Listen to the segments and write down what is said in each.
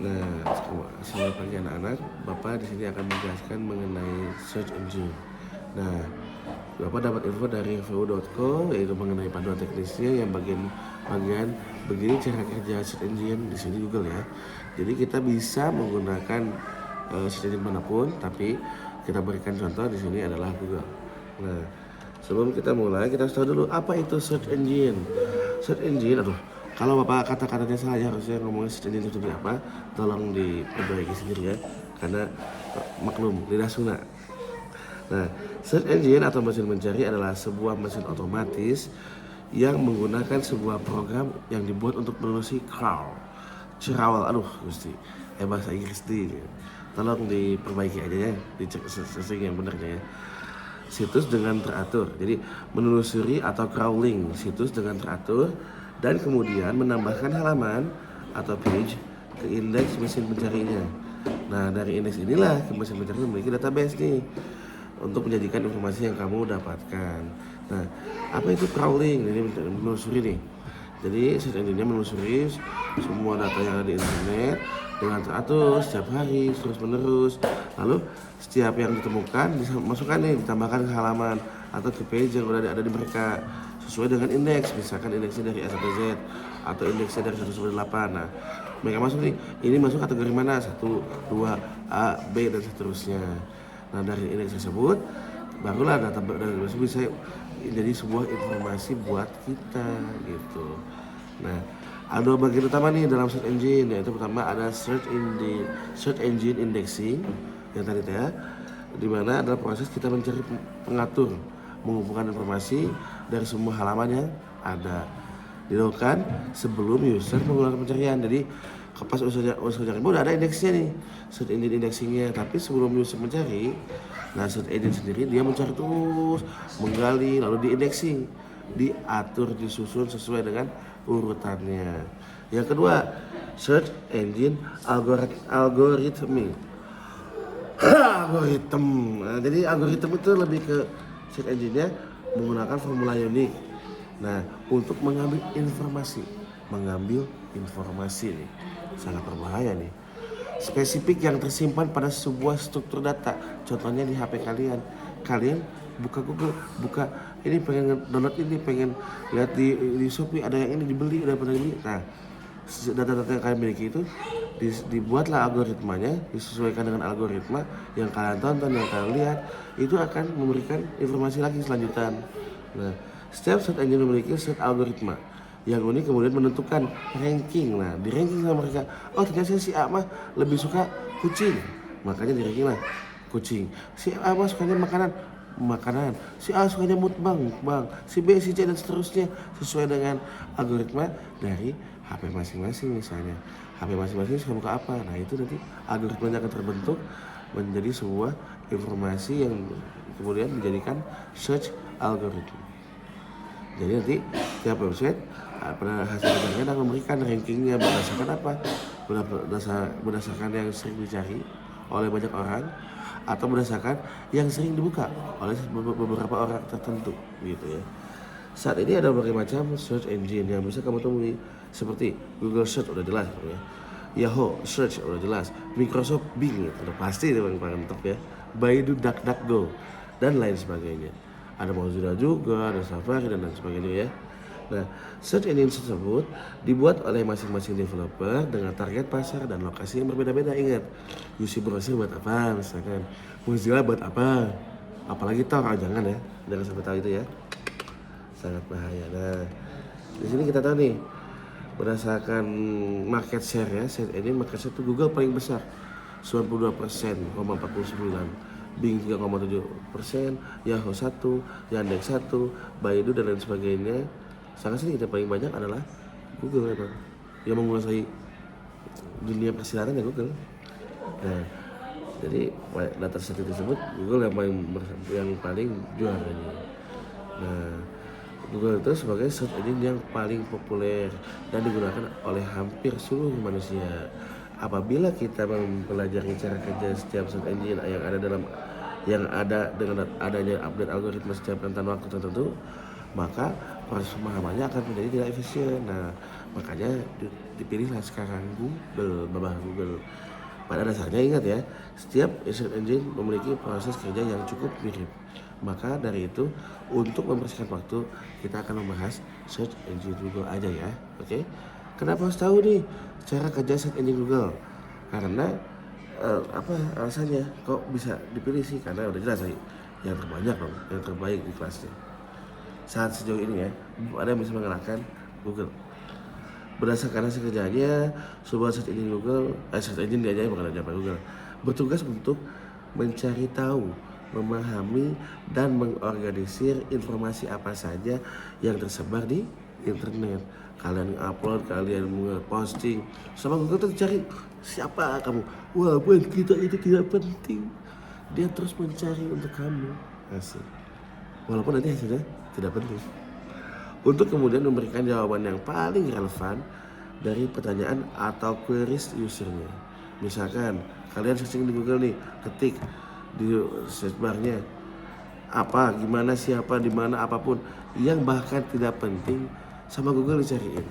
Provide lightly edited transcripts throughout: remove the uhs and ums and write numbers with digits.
Nah, selamat pagi anak-anak. Bapak di sini akan menjelaskan mengenai search engine. Nah, Bapak dapat info dari vu.co yaitu mengenai panduan teknisnya yang bagian begini cara kerja search engine di sini Google ya. Jadi kita bisa menggunakan search engine manapun, tapi kita berikan contoh di sini adalah Google. Nah, sebelum kita mulai kita harus tahu dulu apa itu search engine. Search engine, kalau Bapak kata-katanya salah harusnya ngomongin search engine itu apa, tolong diperbaiki sendiri ya, karena maklum lidah Sunda. Nah, search engine atau mesin mencari adalah sebuah mesin otomatis yang menggunakan sebuah program yang dibuat untuk menelusuri crawl, gusti, bahasa Inggris tolong diperbaiki aja ya, dicek sesuai yang benarnya ya. Situs dengan teratur, jadi menelusuri atau crawling situs dengan teratur dan kemudian menambahkan halaman atau page ke indeks mesin pencarinya. Nah, dari indeks inilah mesin pencari memiliki database nih untuk menjadikan informasi yang kamu dapatkan. Nah, apa itu crawling? Ini menelusuri nih. Jadi search engine-nya menelusuri semua data yang ada di internet dengan teratur setiap hari terus menerus. Lalu setiap yang ditemukan dimasukkan nih, ditambahkan ke halaman atau ke page yang udah ada di mereka sesuai dengan indeks. Misalkan indeksnya dari A sampai Z atau indeksnya dari 1 sampai 8. Nah, mereka masuk nih, ini masuk kategori mana? 1, 2, A, B dan seterusnya. Nah, dari indeks tersebut barulah data tersebut bisa jadi sebuah informasi buat kita gitu. Nah, ada dua bagian utama nih dalam search engine, yaitu pertama ada search engine indexing yang tadi ya, di mana adalah proses kita mencari pengatur mengumpulkan informasi dari semua halaman yang ada, dilakukan sebelum user mengeluarkan pencarian. Jadi pas user cari udah ada indeksnya nih, search engine indexingnya, tapi sebelum user mencari, nah search engine sendiri dia mencari terus, menggali, lalu di indexing, diatur, disusun sesuai dengan urutannya. Yang kedua, search engine algoritmi. Algoritma. Nah, jadi algoritma itu lebih ke search engine-nya menggunakan formula unik. Nah, untuk mengambil informasi nih sangat berbahaya nih. Spesifik yang tersimpan pada sebuah struktur data. Contohnya di HP kalian. Kalian buka Google, ini pengen download ini, pengen lihat di Shopee ada yang ini dibeli, ada pernah dibeli. Nah, data-data yang kalian miliki itu dibuatlah algoritmanya, disesuaikan dengan algoritma yang kalian tonton, yang kalian lihat, itu akan memberikan informasi lagi selanjutan. Nah, setiap search engine memiliki set algoritma yang unik, kemudian menentukan ranking. Nah, di ranking sama mereka, oh ternyata si A mah lebih suka kucing, makanya di ranking lah kucing. Si A mah sukanya makanan, si A sukanya mukbang, si B, si C dan seterusnya sesuai dengan algoritma dari HP masing-masing. Misalnya HP masing-masing suka buka apa, nah itu nanti algoritmanya akan terbentuk menjadi sebuah informasi yang kemudian dijadikan search algoritma. Jadi nanti tiap website pada hasil pencarian akan memberikan rankingnya berdasarkan apa? Berdasarkan yang sering dicari oleh banyak orang atau berdasarkan yang sering dibuka oleh beberapa orang tertentu gitu ya. Saat ini ada berbagai macam search engine yang bisa kamu temui, seperti Google Search udah jelas ya, Yahoo Search udah jelas, Microsoft Bing udah pasti itu yang paling top ya, Baidu, DuckDuckGo dan lain sebagainya. Ada Mozilla juga, ada Safari dan lain sebagainya ya. Nah, search engine tersebut dibuat oleh masing-masing developer dengan target pasar dan lokasi yang berbeda-beda. Ingat, UC Browser buat apa misalkan, Mozilla buat apa, apalagi Tor, jangan sampai tahu itu ya, sangat bahaya. Nah, di sini kita tahu nih berdasarkan market share ya, search engine market share itu Google paling besar 92,49%, Bing 3,7%, Yahoo 1, Yandex 1, Baidu dan lain sebagainya. Sangat sedikit, paling banyak adalah Google yang menguasai dunia persilatan ya Google. Nah, jadi data statistik tersebut Google yang paling juaranya. Nah, Google itu sebagai search engine yang paling populer dan digunakan oleh hampir seluruh manusia. Apabila kita mempelajari cara kerja setiap search engine yang ada dengan adanya update algoritma setiap rentan waktu tertentu, maka proses pemahamannya akan menjadi tidak efisien. Nah, Makanya dipilihlah sekarang Google, babah Google. Pada dasarnya ingat ya, setiap search engine memiliki proses kerja yang cukup mirip. Maka dari itu, untuk membersihkan waktu, kita akan membahas search engine Google aja ya, oke? Kenapa harus tahu nih cara kerja search engine Google? Karena alasannya kok bisa dipilih sih? Karena udah jelas sih, yang terbanyak dong, yang terbaik di kelasnya. Saat sejauh ini ya, ada yang bisa mengalahkan Google. Berdasarkan hasil kerjanya, sebuah search engine dia aja bukan aja Google, bertugas untuk mencari tahu, memahami, dan mengorganisir informasi apa saja yang tersebar di internet. Kalian upload, kalian posting, sama Google tuh cari siapa kamu. Wah, buat kita itu tidak penting. Dia terus mencari untuk kamu. Asik. Walaupun nanti hasilnya tidak penting. Untuk kemudian memberikan jawaban yang paling relevan dari pertanyaan atau queries usernya. Misalkan kalian searching di Google nih, ketik di search barnya apa, gimana, siapa, di mana, apapun yang bahkan tidak penting, sama Google dicariin.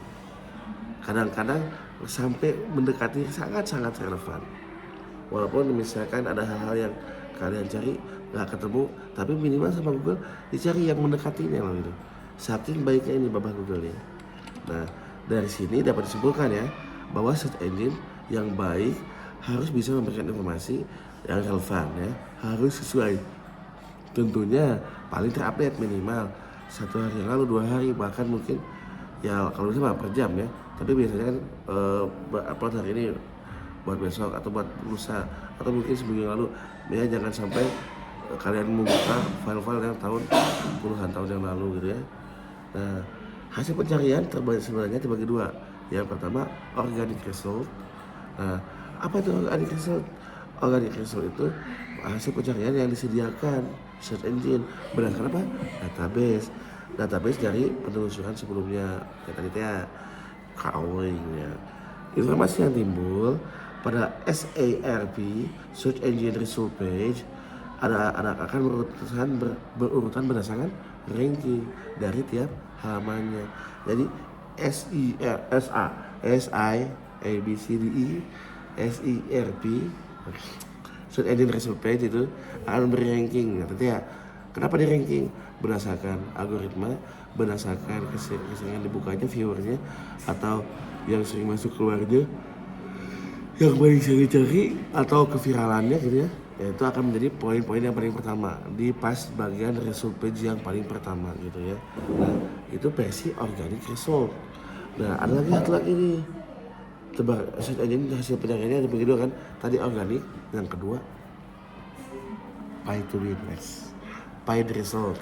Kadang-kadang sampai mendekati sangat-sangat relevan. Walaupun misalkan ada hal-hal yang kalian cari nggak ketemu, tapi minimal sama Google dicari yang mendekatinya loh gitu. Saking baiknya ini babah Google ya. Nah, dari sini dapat disimpulkan ya bahwa search engine yang baik harus bisa memberikan informasi yang relevan ya, harus sesuai. Tentunya paling terupdate minimal 1 hari yang lalu, 2 hari, bahkan mungkin ya kalau bisa per jam ya. Tapi biasanya kan upload hari ini buat besok atau buat lusa atau mungkin seminggu yang lalu. Ya jangan sampai kalian membuka file-file yang puluhan tahun yang lalu gitu ya. Nah, hasil pencarian sebenarnya terbagi dua. Yang pertama, organic result. Nah, apa itu organic result? Organic result itu hasil pencarian yang disediakan search engine berdasarkan apa? Database dari penelusuran sebelumnya. Kayak tadi ya, crawling ya. Informasi yang timbul pada SERP, Search Engine Result Page, akan berurutan berdasarkan ranking dari tiap halamannya. Jadi SERP Search Engine Result Page itu akan berranking. Nanti ya, kenapa di ranking? Berdasarkan algoritma, berdasarkan keseringan dibukanya viewernya atau yang sering masuk keluarnya, yang paling sering dicari atau keviralannya gitu ya. Itu akan menjadi poin-poin yang paling pertama di pas bagian result page yang paling pertama gitu ya. Nah, itu versi organic result. Nah, ada satu lagi nih. Coba search engine hasil pencariannya ada begitu kan. Tadi organic, yang kedua paid to win guys. Paid result.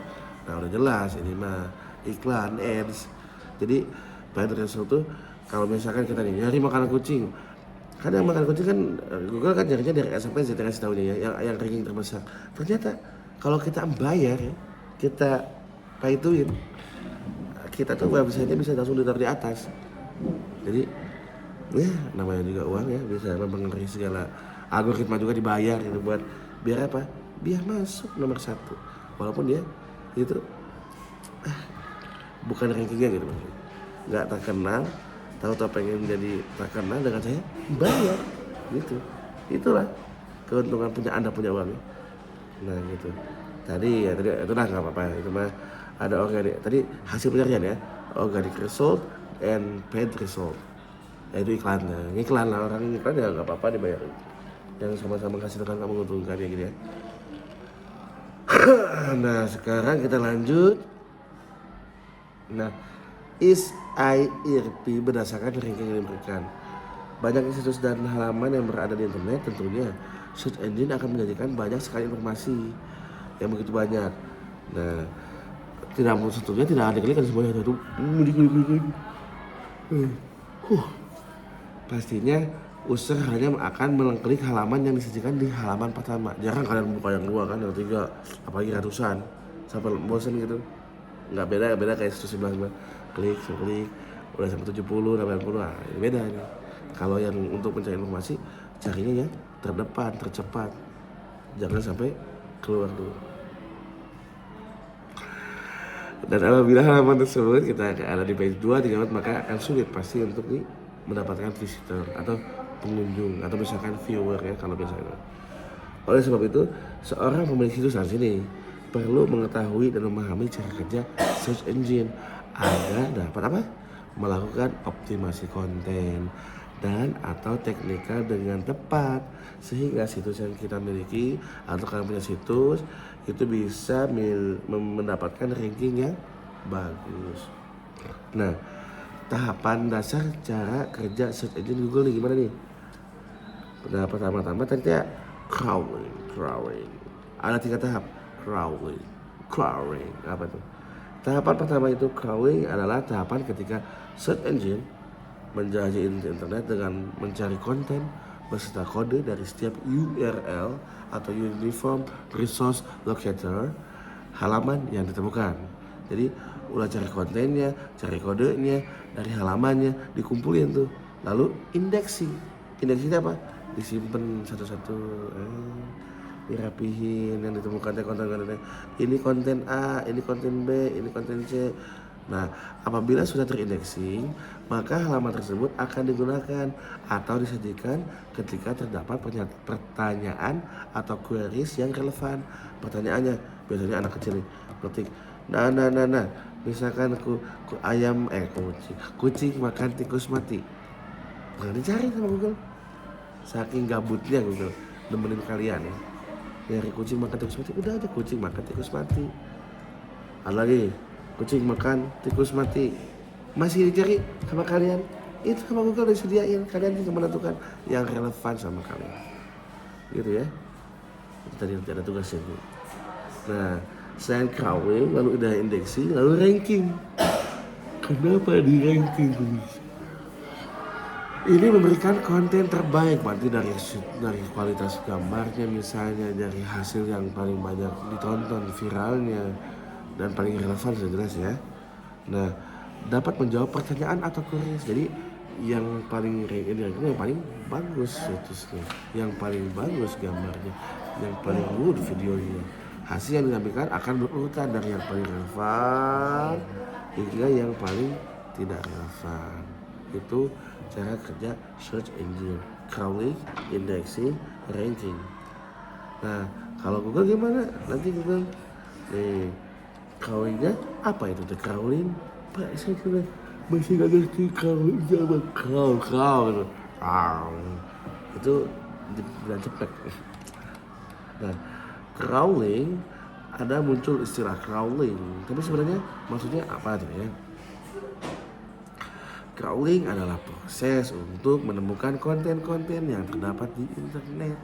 Nah, udah jelas ini mah iklan ads. Jadi paid result tuh kalau misalkan kita nih nyari makanan kucing, kadang makan kucing kan Google kan nyarinya dari SMP Z kasih tahunya ya, yang ranking terbesar. Ternyata kalau kita bayar ya, kita pay to win, kita tuh websitenya bisa langsung ditaruh di atas. Jadi ya namanya juga uang ya, bisa mempengaruhi segala algoritma juga dibayar gitu buat biar apa? Biar masuk nomor 1. Walaupun dia itu bukan rankingnya gitu maksudnya. Nggak terkenal, tahu-tahu pengen jadi terkenal dengan saya bayar gitu. Itulah keuntungan Anda punya uang ya. Nah gitu. Tadi itu lah nggak apa-apa, itu mah ada organic. Tadi hasil pencarian ya, organic result and paid result. Ya itu iklan lah, orang iklan ya nggak apa-apa dibayar. Yang sama-sama menghasilkan kamu menguntungkan ya gitu ya. Nah sekarang kita lanjut. Nah, SERP berdasarkan ranking yang diberikan. Banyak situs dan halaman yang berada di internet, tentunya search engine akan menyajikan banyak sekali informasi yang begitu banyak. Nah, tentunya tidak ada klik semuanya itu. Pastinya user hanya akan mengklik halaman yang disajikan di halaman pertama. Jarang kalian buka yang 2 kan, yang 3, apalagi ratusan sampai bosan gitu. Nggak beda kayak situs sebelah klik udah sampai 70, 80, nah ini beda ini. Kalau yang untuk mencari informasi carinya yang terdepan, tercepat, jangan sampai keluar dulu. Dan apabila halaman tersebut kita ada di page 2, 3, 4, maka akan sulit pasti untuk mendapatkan visitor atau pengunjung atau misalkan viewer ya kalau biasanya. Oleh sebab itu, seorang pemilik situs di sini perlu mengetahui dan memahami cara kerja search engine agar dapat apa? Melakukan optimasi konten dan atau teknikal dengan tepat sehingga situs yang kita miliki atau kalian punya situs itu bisa mendapatkan ranking yang bagus. Nah, tahapan dasar cara kerja search engine Google nih gimana nih? Pertama-tama tadi ya crawling. Ada 3 tahap. Crawling. Apa itu? Tahapan pertama itu crawling adalah tahapan ketika search engine menjelajahi internet dengan mencari konten beserta kode dari setiap URL atau Uniform Resource Locator halaman yang ditemukan. Jadi udah cari kontennya, cari kodenya dari halamannya, dikumpulin tuh. Lalu indeksing. Indeksingnya apa? Disimpan satu-satu, dirapihin yang ditemukan konten-kontennya. Ini konten A, ini konten B, ini konten C. Nah, apabila sudah terindexing, maka halaman tersebut akan digunakan atau disajikan ketika terdapat pertanyaan atau queries yang relevan. Pertanyaannya biasanya anak kecil nih, ketik, nah, misalkan kucing makan tikus mati. Nah, dicari sama Google. Saking gabutnya Google nemenin kalian ya. Nyari kucing makan tikus mati, udah aja kucing makan tikus mati. Ada lagi, kucing makan tikus mati, masih dicari sama kalian, itu sama Google disediain, kalian bisa menentukan yang relevan sama kalian gitu ya. Itu tadi nanti ada tugasnya. Nah, selain crawling, lalu udah indexing, lalu ranking. Kenapa di ranking? Ini memberikan konten terbaik, berarti dari kualitas gambarnya misalnya, dari hasil yang paling banyak ditonton, viralnya, dan paling relevan sudah jelas ya. Nah, dapat menjawab pertanyaan atau queries. Jadi yang paling yang paling bagus situsnya, yang paling bagus gambarnya, yang paling good videonya. Hasil yang ditampilkan akan berurutan dari yang paling relevan hingga yang paling tidak relevan. Itu cara kerja search engine, crawling, indexing, ranking. Nah, kalau Google gimana? Nanti Google crawlingnya apa itu? The crawling? Pak, saya kira masih gak ngerti crawlingnya apa? Crawl gitu. Itu dibilang cepet. Nah, crawling, ada muncul istilah crawling, tapi sebenarnya maksudnya apa tuh ya? Crawling adalah proses untuk menemukan konten-konten yang terdapat di internet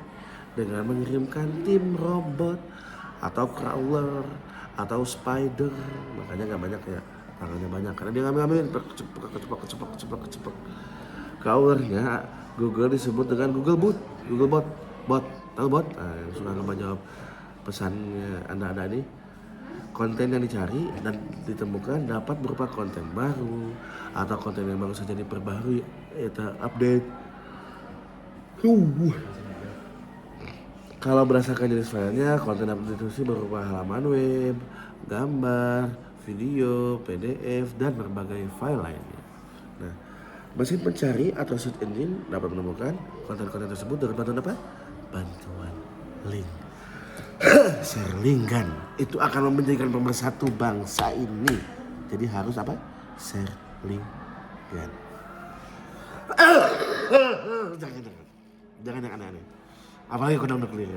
dengan mengirimkan tim robot atau crawler atau spider. Makanya nggak banyak ya, tangannya banyak karena dia ngambil kecepak. Crawlernya Google disebut dengan Google Bot. Tahu bot? Nah, yang suka ngejawab pesannya anda ini. Konten yang dicari dan ditemukan dapat berupa konten baru atau konten yang baru saja diperbarui atau update. Kalau berdasarkan jenis filenya, konten update itu berupa halaman web, gambar, video, PDF, dan berbagai file lainnya. Nah, mesin pencari atau search engine dapat menemukan konten-konten tersebut dengan bantuan apa? Bantuan link. Share-linkan itu akan menjadikan pemersatu bangsa ini. Jadi harus apa? Share-linkan. Jangan yang aneh-aneh. Apalagi kodam nuklir.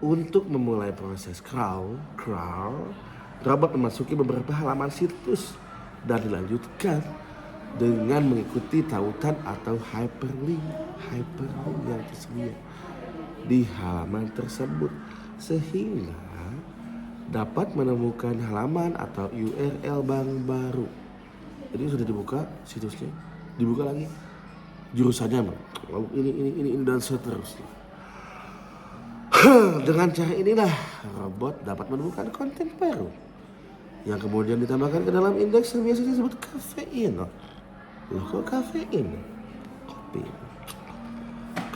Untuk memulai proses crawl, robot memasuki beberapa halaman situs dan dilanjutkan dengan mengikuti tautan atau hyperlink yang tersedia di halaman tersebut sehingga dapat menemukan halaman atau URL baru. Jadi sudah dibuka situsnya, dibuka lagi jurusannya, lalu ini dan seterusnya. Dengan cara inilah robot dapat menemukan konten baru yang kemudian ditambahkan ke dalam indeks yang biasa disebut kafein. Loh, kok kafein? Kopi.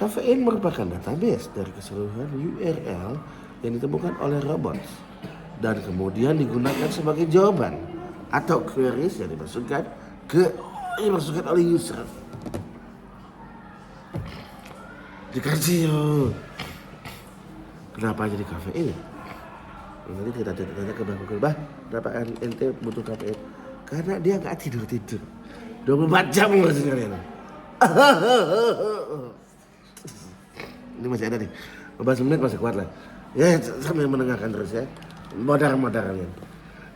Kafein merupakan database dari keseluruhan URL yang ditemukan oleh robot dan kemudian digunakan sebagai jawaban atau queries yang dimasukkan oleh user. Dikasih kenapa jadi kafein? Nanti kita tanya ke Bah, kenapa ente butuh kafein? Karena dia nggak tidur 24 jam masih kalian. Ini masih ada nih, 15 menit masih kuat lah. Ya sambil mendengarkan terus ya. Modar kalian.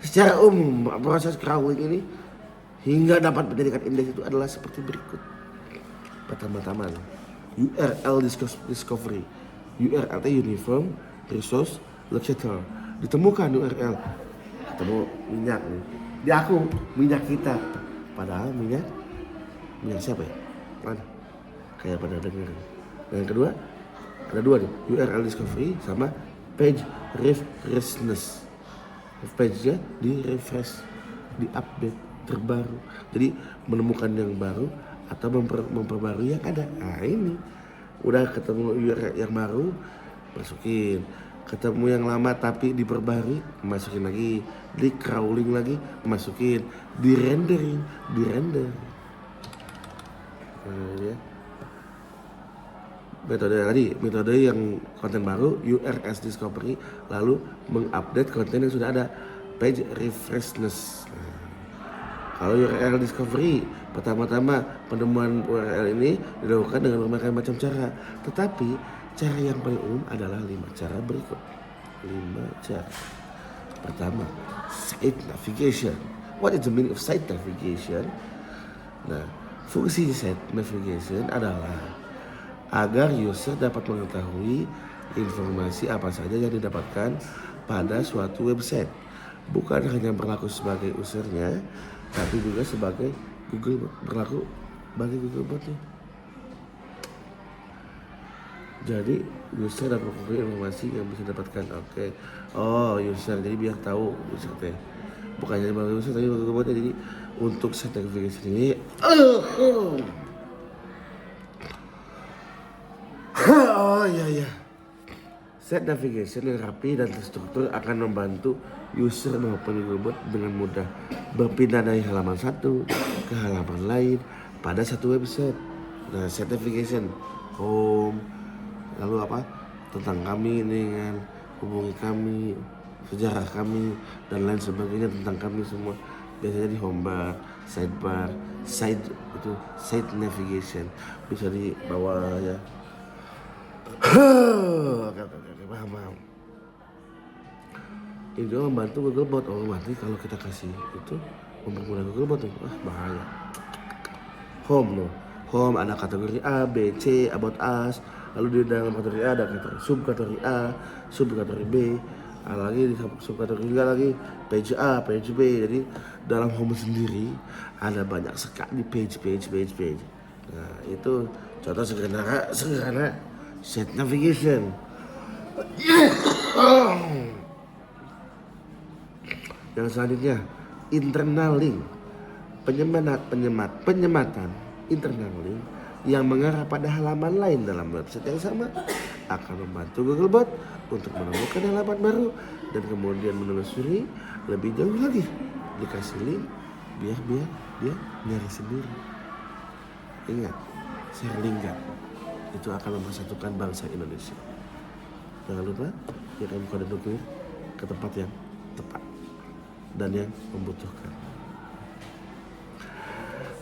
Secara umum proses crawling ini hingga dapat menjadikan indeks itu adalah seperti berikut. Pertama-tama URL discovery. URL itu Uniform Resource Locator. Ditemukan URL, ketemu minyak nih. Di aku minyak kita, padahal minyak siapa ya? Mana? Kayak pada dengar. Dan yang kedua, ada dua nih, URL discovery sama page refreshness. Page-nya di refresh, di update terbaru. Jadi menemukan yang baru atau memperbarui yang ada. Nah ini udah ketemu URL yang baru, masukin. Ketemu yang lama tapi diperbarui, masukin lagi. Di crawling lagi, masukin. Di render. Ya. Metode yang konten baru, URL discovery, lalu mengupdate konten yang sudah ada, page refreshness. Kalau URL discovery, pertama-tama penemuan URL ini dilakukan dengan berbagai macam cara. Tetapi cara yang paling umum adalah 5 cara berikut. 5 cara. Pertama, site navigation. What is the meaning of site navigation? Nah, fungsi site navigation adalah agar user dapat mengetahui informasi apa saja yang didapatkan pada suatu website. Bukan hanya berlaku sebagai usernya, tapi juga sebagai berlaku bagi Google Bot-nya. Jadi user dapat mengetahui informasi yang bisa didapatkan. Oke. Oh, user. Jadi biar tahu user teh. Bukan hanya bagi user tapi bagi Google Bot-nya. Jadi untuk site navigation ini oh iya. Site navigation yang rapi dan terstruktur akan membantu user maupun Google Bot dengan mudah berpindah dari halaman satu ke halaman lain pada satu website. Nah, site navigation, home, lalu apa? Tentang kami dengan hubungi kami, sejarah kami dan lain sebagainya tentang kami semua. Biasanya di home bar, sidebar, side itu site navigation bisa di bawah ya. Oke, paham. Ini juga membantu Google Bot. Oh, berarti kalau kita kasih itu mempermudah Google Bot tuh, bahaya. Home ada kategori A, B, C, about us. Lalu di dalam kategori A ada kategori subkategori A, subkategori B. Lagi di subkategori juga lagi page A, page B. Jadi dalam home sendiri ada banyak sekali page. Nah, itu contoh sederhana site navigation. Yang selanjutnya internal link, penyematan internal link yang mengarah pada halaman lain dalam website yang sama akan membantu Google Bot untuk menemukan halaman baru dan kemudian menelusuri lebih jauh lagi. Dikasih link biar dia nyari sendiri. Ingat, share link itu akan mempersatukan bangsa Indonesia. Jangan lupa kirim kode nuklir ke tempat yang tepat dan yang membutuhkan.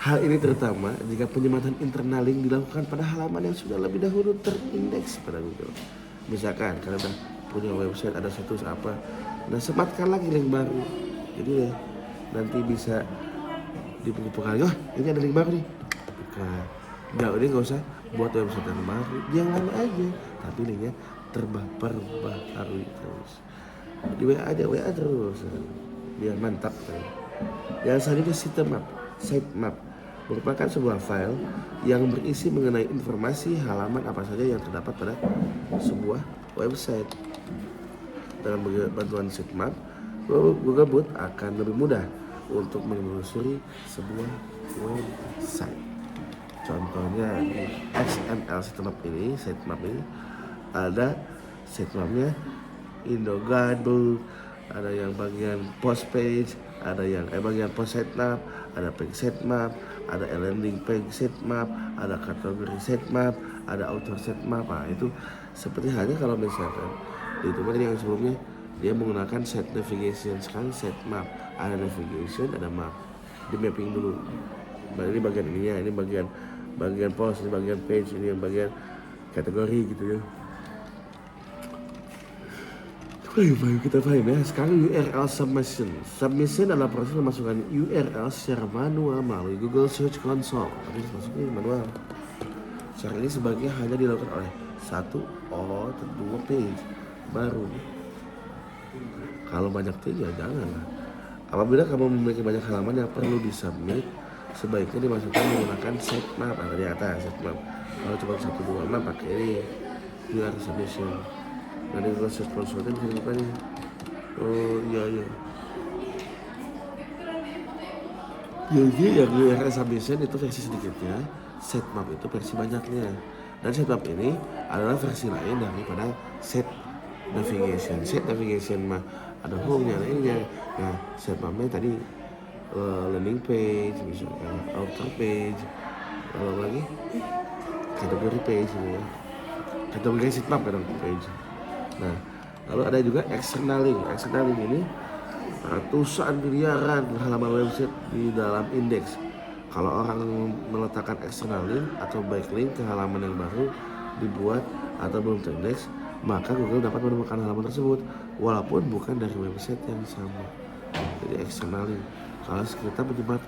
Hal ini terutama jika penyematan internal link dilakukan pada halaman yang sudah lebih dahulu terindeks pada Google. Misalkan kalian udah punya website ada situs apa, nah sematkan lagi link baru. Jadi nanti bisa dibuka. Oh, ini ada link baru nih. Ini nggak usah buat website yang baru, yang lama aja, tapi linknya terbaharui terus. Di WA terus, biar mantap kan. Yang selanjutnya sitemap merupakan sebuah file yang berisi mengenai informasi halaman apa saja yang terdapat pada sebuah website. Dengan bantuan sitemap, Google Bot akan lebih mudah untuk menelusuri sebuah website. Contohnya di XML sitemap ini ada sitemapnya Indo Guidebook, ada yang bagian post page, ada yang bagian post sitemap, ada page sitemap, ada landing page sitemap, ada kategori sitemap, ada author sitemap. Nah itu seperti halnya kalau misalkan di itu yang sebelumnya dia menggunakan set navigation, sekarang sitemap, ada navigation, ada map, di mapping dulu. Nah, ini bagian ininya, ini bagian post, ini bagian page, ini yang bagian kategori gitu ya. Baik, kita paham ya. Sekarang URL submission. Submission adalah proses memasukkan URL secara manual melalui Google Search Console. Tapi masuknya manual. Cara ini sebaiknya hanya dilakukan oleh satu atau dua page baru. Kalau banyak page ya jangan. Apabila kamu memiliki banyak halaman yang perlu disubmit, sebaiknya dimasukkan menggunakan sitemap. Nah, tadi atas sitemap. Kalau cuma 1, 2, 6 pakai ini URL submission. Nanti Google Search Console bisa dibuka nih. Oh iya. Jadi yang URL submission itu versi sedikitnya, sitemap itu versi banyaknya. Dan sitemap ini adalah versi lain daripada set navigation. Set navigation mah ada home-nya, ada ininya. Nah, sitemapnya tadi landing page, misalkan outer page, lalu lagi kategori page ya. Kategori sitemap kadang page. Nah, lalu ada juga external link. External link ini ratusan miliaran halaman website di dalam indeks. Kalau orang meletakkan external link atau backlink ke halaman yang baru dibuat atau belum terindeks, maka Google dapat menemukan halaman tersebut walaupun bukan dari website yang sama. Jadi external link. Kalau kita menyebar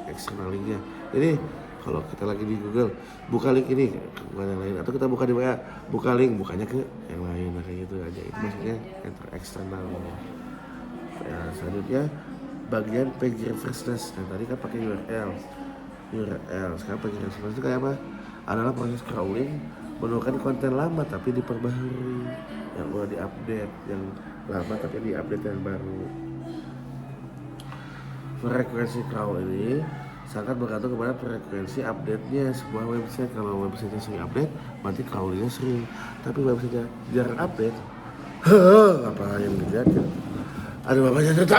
external linknya. Jadi kalau kita lagi di Google, buka link ini bukan yang lain, atau kita buka di WA, buka link bukanya ke yang lain, kayak gitu aja. Itu maksudnya enter eksternal. Ya, selanjutnya bagian page refreshness. Nah, tadi kan pakai URL. Sekarang page refreshness itu kayak apa? Adalah proses crawling menemukan konten lama tapi diperbaharui, yang udah diupdate, yang lama tapi diupdate yang baru. Frekuensi crawl ini sangat bergantung kepada frekuensi update-nya sebuah website. Kalau website-nya sering update, berarti crawlingnya sering. Tapi website-nya jarang update, apa yang terjadi? Ada bapaknya cerita.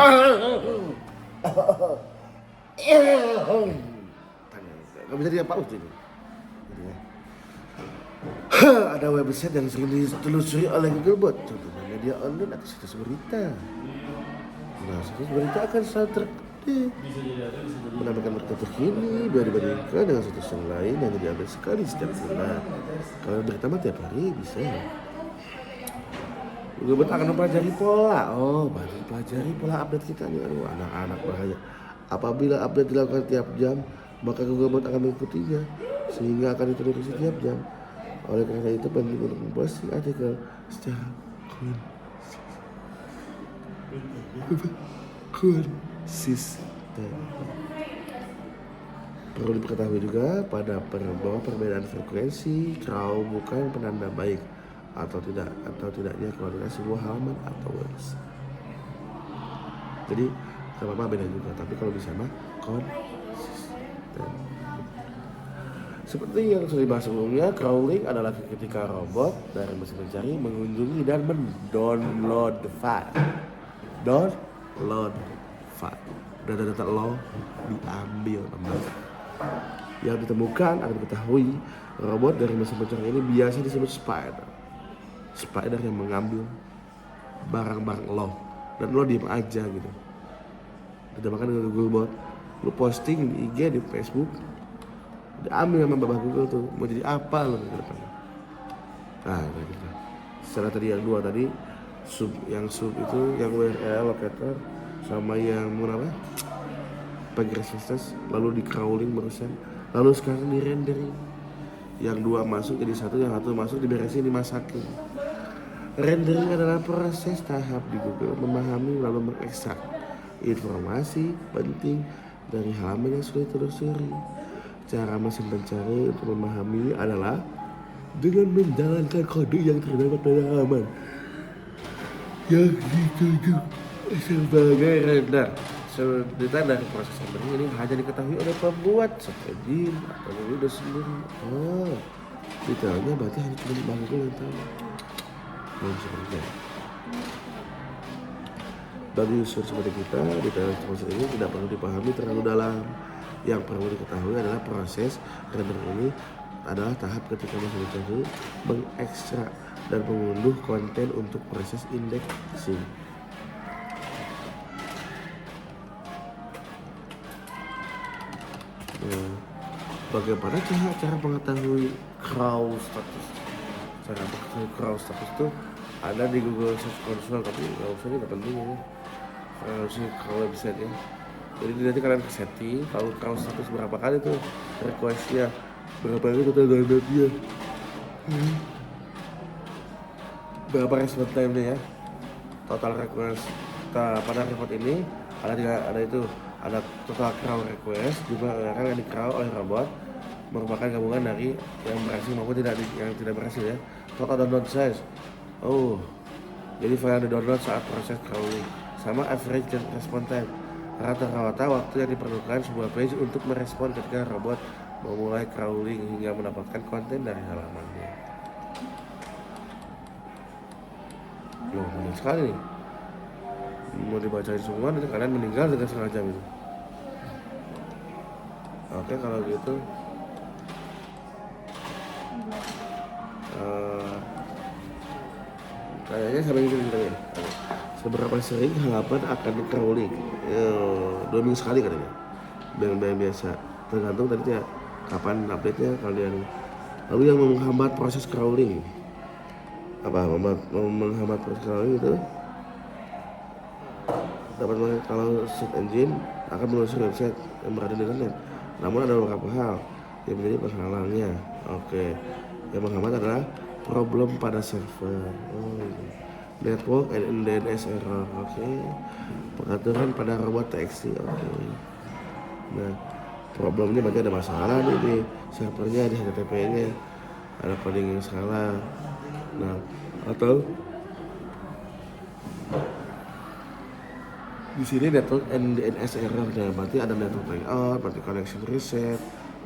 Gak bisa diapa ini. Ada website yang sering ditelusuri oleh Googlebot, contohnya media online atau situs berita. Nah, situs berita akan selalu terupdate, menampilkan berita terkini biar dibandingkan dengan situs yang lain yang diupdate sekali setiap bulan. Kalau berita mah tiap hari bisa. Googlebot akan mempelajari pola. Pelajari pola update kita nih. Aduh, anak-anak bahaya. Apabila update dilakukan tiap jam, maka Googlebot akan mengikutinya sehingga akan ditelusuri setiap jam. Oleh karena itu penting untuk memposting artikel secara konsisten. Perlu diketahui juga bahwa perbedaan frekuensi crawl bukan penanda baik atau tidaknya kualitas sebuah halaman atau website. Jadi apa beda juga, tapi kalau bisa mah konsisten. Seperti yang sudah dibahas sebelumnya, crawling adalah ketika robot dari mesin pencari mengunjungi dan mendownload file. Data lo diambil teman. Yang ditemukan akan diketahui robot dari mesin pencari ini biasa disebut spider yang mengambil barang-barang lo dan lo diem aja gitu. Ditambahkan dengan Googlebot, lo posting di IG, di Facebook, diambil sama bapak Google tuh, mau jadi apa lo ke depan. Nah gitu. Setelah tadi yang dua tadi sub itu yang URL locator sama yang apa page refreshness, lalu di crawling barusan, lalu sekarang di rendering. Yang dua masuk jadi satu, yang satu masuk diberesin, dimasakin. Rendering adalah proses tahap di Google memahami lalu mengekstrak informasi penting dari halaman yang sudah ditelusuri. Cara mesin pencari untuk memahami adalah dengan menjalankan kode yang terdapat pada halaman yang dituju sebagai render. Detail dari proses rendering ini hanya diketahui oleh pembuat search engine atau Windows sendiri. Detailnya berarti hanya cuma Google yang tahu. belum bisa kerja. Bagi user seperti kita, detail proses ini tidak perlu dipahami terlalu dalam. Yang perlu diketahui adalah proses render ini adalah tahap ketika mesin mencari, mengekstrak, dan mengunduh konten untuk proses indeksing. Nah, bagaimana cara mengetahui crawl status? Cara mengetahui crawl status itu ada di Google Search Console, tapi nggak usah, ini nggak penting ya. Harusnya crawl website ya. Jadi nanti kalian ke setting, tahu crawl status berapa kali tuh requestnya, berapa kali total downloadnya, berapa response time-nya ya, total request. Nah, pada report ini ada itu, ada total crawl request, jumlah orang yang di crawl oleh robot merupakan gabungan dari yang berhasil maupun yang tidak berhasil ya. Total download size, jadi file yang di-download saat proses crawling, sama average response time, rata-rata waktu yang diperlukan sebuah page untuk merespon ketika robot memulai crawling hingga mendapatkan konten dari halamannya. Loh, banyak sekali nih. Mau dibacain semua nanti kalian meninggal dengan setengah jam itu. Oke, kalau gitu kayaknya sampai ini ya. Seberapa sering halaman akan crawling? 2 minggu sekali katanya. Yang biasa, tergantung tadi ya kapan update-nya kalian. Lalu yang menghambat proses crawling, menghambat proses crawling itu dapat kalau search engine akan menelusuri website yang berada di internet. Namun ada beberapa hal yang menjadi penghalangnya. Oke, yang menghambat adalah problem pada server, network and DNS error. Oke, pengaturan pada robot TXT. Oke. Nah, problemnya berarti ada masalah nih di servernya, di HTTP-nya ada coding yang salah. Nah, atau di sini network and DNS error, berarti ada network layout, berarti connection reset,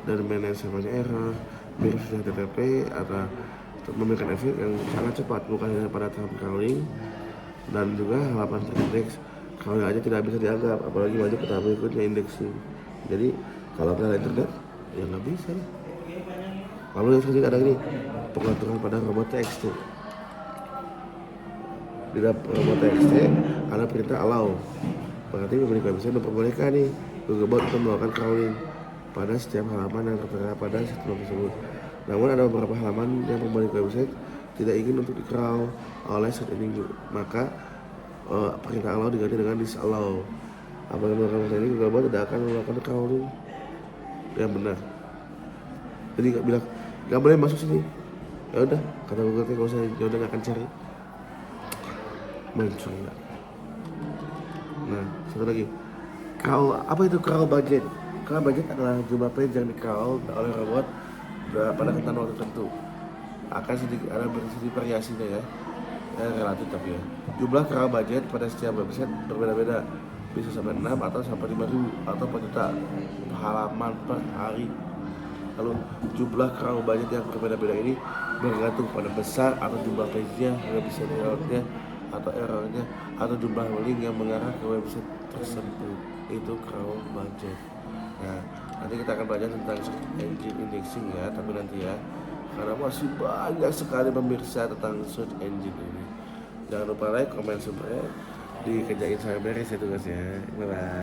dan manage servernya error, mirip HTTP atau memberikan efek yang sangat cepat, bukan hanya pada tahap crawling, dan juga halaman terindeks kalau aja tidak bisa dianggap, apalagi maju ke tahap berikutnya indexing. Jadi kalau kalian internet ya nggak bisa. Lalu yang selanjutnya ada ini, pengaturan pada robot TXT. Di dalam robot TXT ada perintah allow, berarti pemilik website memperbolehkan nih Googlebot untuk melakukan crawling pada setiap halaman yang tertera pada situs tersebut. Namun ada beberapa halaman yang pemilik website tidak ingin untuk di-crawl oleh search engine, maka perintah allow diganti dengan disallow. Apabila melakukan ini, Googlebot tidak akan melakukan crawling yang benar. Jadi bilang nggak boleh masuk sini, ya udah kata Google nggak usah, ya udah nggak akan cari, mencuri. Nah, satu lagi, crawl, apa itu crawl budget? Crawl budget adalah jumlah page yang di-crawl oleh robot pada rentan waktu tertentu. Akan sedikit ada sedikit variasinya ya, relatif tapi ya. Jumlah crawl budget pada setiap website berbeda-beda, bisa sampai 6 atau sampai 5.000 atau 4 juta halaman per hari. Lalu jumlah crawl budget yang berbeda-beda ini bergantung pada besar atau jumlah page-nya, bisa layout-nya atau errornya, atau jumlah link yang mengarah ke website tersebut. Itu crawl budget. Nah, nanti kita akan belajar tentang search engine indexing ya, tapi nanti ya, karena masih banyak sekali pemirsa tentang search engine ini. Jangan lupa like, comment, subscribe, dikerjain sampai beres ya tugasnya. Bye bye.